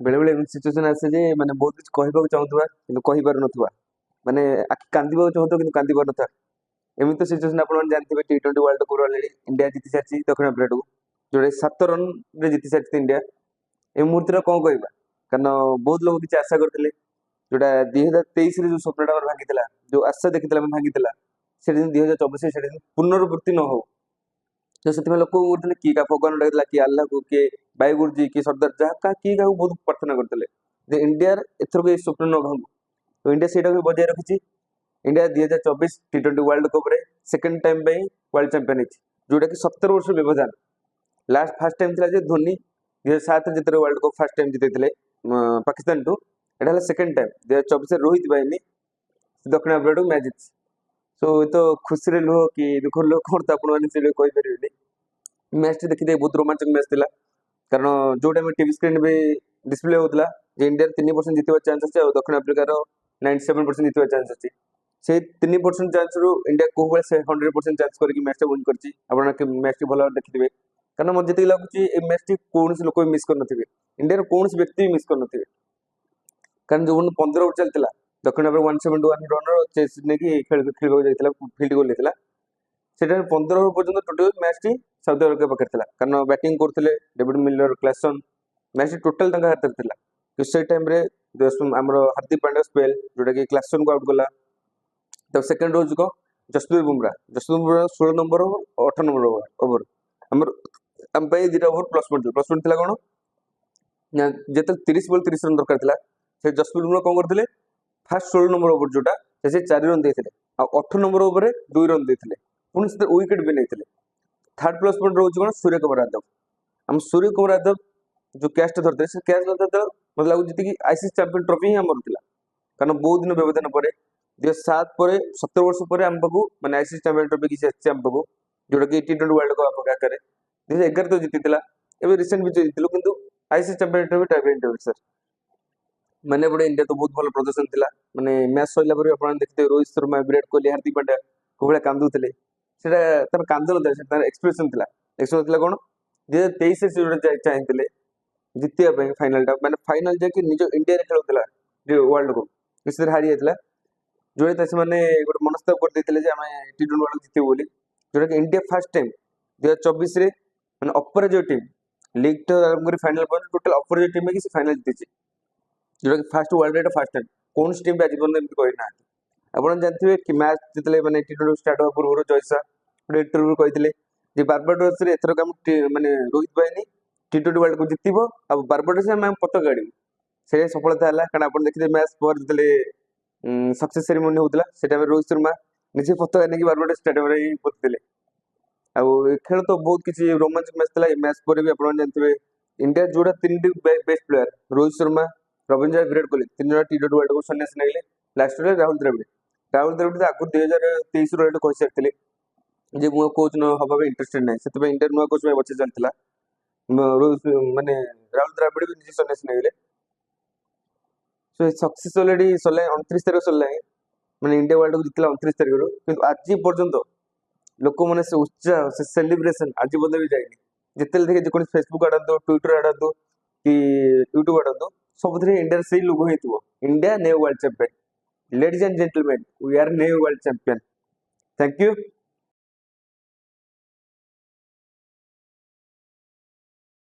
बेले बेले एमती सिचुएसन आसे जे माने बहुत कुछ कहबाक चाहूथबा किंतु कहि पार नथबा माने आखि कांदीबाक चाहूथबा किंतु कांदी पार नथा एमती तो सिचुएसन आपण जानथिबे टी20 वर्ल्ड कप ऑलरेडी इंडिया जीति सारछि दक्षिण अफ्रीका को जोड़े 7 रन रे जीति सारछि इंडिया ए मुहूर्त कौन कहबा कारण बहुत लोग किसी आशा करते जोटा 2023 रे जो स्वप्नटा भांगी जो आशा देखी भांगी से 2024 से पुनरावृत्ति न हो तो से लोक बोलते किए क्या भगवान डाक किए अल्लाह को किए बाई गुरुजी किए सरदार जहाँ किए क्या बहुत प्रार्थना करते इंडिया एथर ये स्वप्न न भांगू तो इंडिया से बजाय रखी इंडिया 2024 टी20 वर्ल्ड कप रे सेकंड टाइम वर्ल्ड चैंपियन है जोटा कि 17 वर्ष व्यवधान लास्ट फास्ट टाइम था धोनी 2007 जितने वर्ल्ड कप फास्ट टाइम जीते Pakistan to Etah second time 2024 Rohit binary दक्षिण अफ्रीका मैच जीत सो ये तो खुशी लुह कि दुख लुह कौन तो आपड़ी मैच देखिए बहुत रोमांचक मैच था कारण जो टाइम टीवी स्क्रीन भी डिस्प्ले होता इंडिया 3% जीतवा चांस अच्छे और दक्षिण अफ्रीकार 97% जीतवा चांस अच्छे से 3% चांस रु इंडिया को से 100% चांस करके मैच विन कर मैच भल देखिए कारण मत जी लगुच मैच टी कौन लोक मिस कर इंडिया कौन व्यक्ति मिस कर कारण जो 15 ओवर चलता दक्षिण अफ्रीका 171 रन चेस नहीं खेल फील्ड गोल होता से 15 ओवर पर्यटन total match T south Africa पाखे था कारण बैटिंग करते David Miller Klaasen match total हाथ में था कि से टाइम आमर हार्दिक पांड्या स्पेल जोटा कि क्लासन को आउट कला तब सेकेंड रोज को Jasprit Bumrah 16 number over 18 number over आम दुटा ओवर प्लस पॉइंट था कौन जो 30 बॉल 30 रन दरकार था से जसप्रीत बुमराह कौन करते फास्ट 16 नंबर ओवर जोटा से 4 रन देते और 18 नंबर ओवर 2 रन देते पुणी से विकेट भी नहीं थर्ड प्लस पॉइंट रोज कौन सूर्य कुमार यादव आम सूर्य कुमार यादव जो कैच धरते से कैच धरते मतलब लगुच कि आईसीसी चैंपियन ट्रॉफी ही आमर था कारण बहुत दिन व्यवधान पर 2007 पर 17 वर्ष पर आम पाक मैंने आईसीसी चैंपियन ट्रॉफी किसी आसी आम पाक जोटा कि टी20 वर्ल्ड कप आकार 2011 तो जीती एवं रिसेंट भी जीतलु किंतु ICC champion trophy time sir मैंने बड़े इंडिया तो बहुत भल प्रदर्शन था मैंने मैच सरला पर देखते रोहित शर्मा विराट कोहली हार्दिक पांड्या को भाया कांदुले तार कांद ना एक्सप्रेशन था एक्सप्रेशन था कौन 2023 से चाहते जितने फाइनाल मैंने फाइनाल जाकि निज इंडिया खेलुला वर्ल्ड कप से हारी जाता जो से गोटे मनस्ताप करते आम टी20 वर्ल्ड कप जितबू बोली जोटा कि इंडिया फास्ट टाइम 2024 मैंने अपराजित टीम लीग तो आरंभ कर फाइनाल पर टोटल अपराजित टीम से फाइनाल जीती जोटा कि फास्ट वर्ल्ड फास्ट टाइम कौन टीम भी आज पर्यटन कहना आप जानते कि मैच जितने मैंने टी20 स्टार्ट होगा पूर्व जयसा गोटे इंटरव्यू कहते बारबाडोस एथरक मैंने रोहित बाहिनी टी20 वर्ल्ड कप जितब आ बारबाडोस पताका आड़ू से सफलता है कारण आप देखते मैच पर जितने सक्सेस सेरेमनी होता से टाइम रोहित शर्मा निजे पताका नहीं बारबाडोस स्टेडियम ही पोतीले खेल तो बहुत किसी रोमांचक मैच था मैच पर भी आप जानते इंडिया जोड़ा 3 बेस्ट प्लेयर रोहित शर्मा रविंद्र विराट कोहली 3 जन टी20 वर्ल्ड कप सन्यास नहीं लास्ट राहुल द्रविड़ तो आगु 2023 रेट कही सारी जे मु कोच न हवा इंटरेस्टेड ना से इंडिया नुआ कोच बचे चलता माने राहुल द्रविड़ भी निजे सन्यास नहीं सो सक्सेस ऑलरेडी सरला 29 तारीख सरला मैंने इंडिया वर्ल्ड कप जीतला 29 तारीख कि आज पर्यंत लोक मैंने से उत्साह से सेलिब्रेशन आज पर्यटन भी जाए जिते देखे जेको फेसबुक आड़ू ट्विटर आड़ू कि यूट्यूब आड़ू सब इंडिया से ही लोगो ही India new world champion ladies and gentlemen we are new world champion thank you.